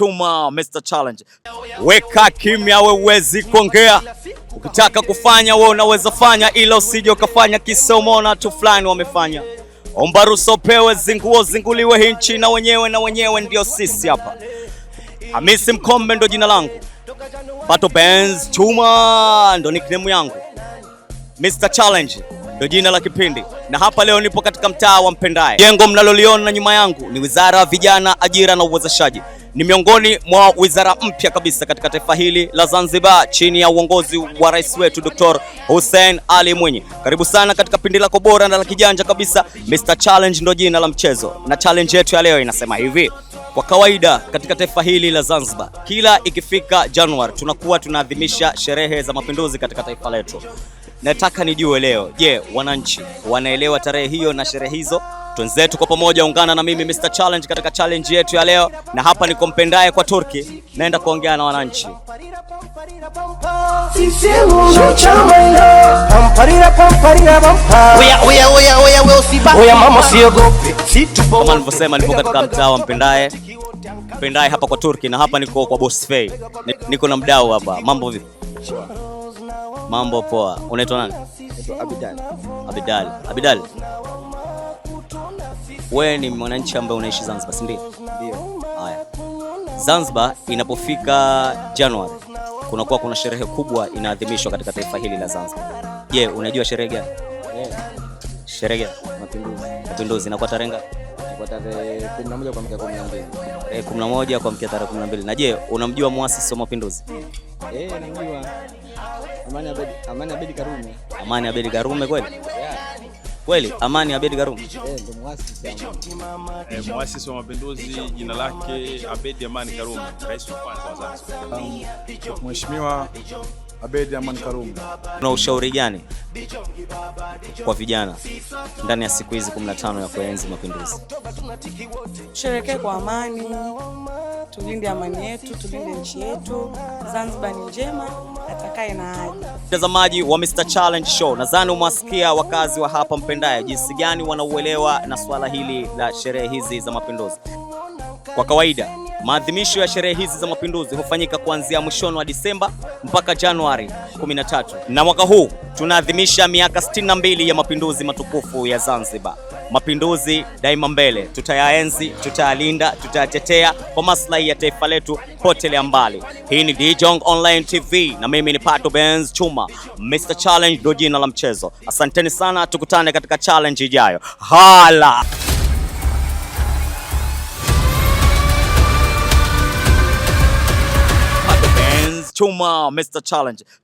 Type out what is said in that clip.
Chuma Mr. Challenge. Weka kimya, wewe huwezi kuongea. Ukitaka kufanya wewe unaweza fanya, ila usije ukafanya kisomo na tu fulani wamefanya. Omba ruhusa upewe, zinguo zinguliwe hii nchi na wenyewe ndio sisi hapa. Hamisi Mkombe ndo jina langu. Pato Benz Chuma ndo nickname yangu. Mr. Challenge ndo jina la kipindi. Na hapa leo nipo katika mtaa wa Mpendae. Jengo mnaloliona nyuma yangu ni Wizara ya Vijana, Ajira na Uwezeshaji. Ni miongoni mwa wizara mpya kabisa katika taifa hili la Zanzibar chini ya uongozi wa rais wetu Dr. Hussein Ali Mwinyi. Karibu sana katika pindi lako bora na la kijanja kabisa. Mr. Challenge ndo jina la mchezo. Na challenge yetu ya leo inasema hivi. Kwa kawaida katika taifa hili la Zanzibar, kila ikifika Januari tunakuwa tunaadhimisha sherehe za mapinduzi katika taifa letu. Nataka nijue leo, je, wananchi wanaelewa tarehe hiyo na sherehe hizo? Twenzetu kwa pamoja, ungana na mimi Mr. Challenge katika challenge yetu ya leo, na hapa niko Mpendae kwa Turki, naenda kuongea na wananchi. Kama nilivyosema, nipo katika mtaa wa Mpendae. Mpendae hapa kwa Turki, na hapa niko kwa Boss Fay. Niko na mdau hapa. Mambo vipi? Mambo poa. Unaitwa nani? Abidal. Wewe ni mwananchi ambaye unaishi Zanzibar, si ndio? Ndio. Haya. Zanzibar inapofika Januari kunakuwa kuna sherehe kubwa inaadhimishwa katika taifa hili la Zanzibar. Je, unajua sherehe gani? Sherehe gani? Mapinduzi inakuwa tarehe ngapi? Kwa tarehe 11 kwa mkia 12. 11 kwa mkia tarehe 12. Na je, unamjua muasisi wa mapinduzi? Najua. Amani Abedi Karume. Amani Abedi Karume kweli? Kweli, Amani Abedi Karume? Ndio muasisi. Muasisi wa mapinduzi, jina lake Abedi Amani Karume, rais wa kwanza wa Zanzibar. Mheshimiwa Abedi Amani Karume. Una ushauri gani kwa vijana ndani ya siku hizi 15 ya kuenzi mapinduzi? Sherekee kwa amani, tulinde amani yetu, tulinde nchi yetu. Zanzibar ni njema, atakaye na haja. Mtazamaji wa Mr. Challenge Show, nadhani umewasikia wakazi wa hapa Mpendae jinsi gani wanauelewa na swala hili la sherehe hizi za mapinduzi. Kwa kawaida, maadhimisho ya sherehe hizi za mapinduzi hufanyika kuanzia mwishoni wa Disemba mpaka Januari 13. Na mwaka huu tunaadhimisha miaka 62 ya mapinduzi matukufu ya Zanzibar. Mapinduzi daima mbele, tutayaenzi, tutayalinda, tutayatetea kwa maslahi ya taifa letu potelea mbali. Hii ni Djong Online TV na mimi ni Pato Benz Chuma. Mr. Challenge ndo jina la mchezo. Asanteni sana, tukutane katika challenge ijayo. Hala! Chuma Mr. Challenge.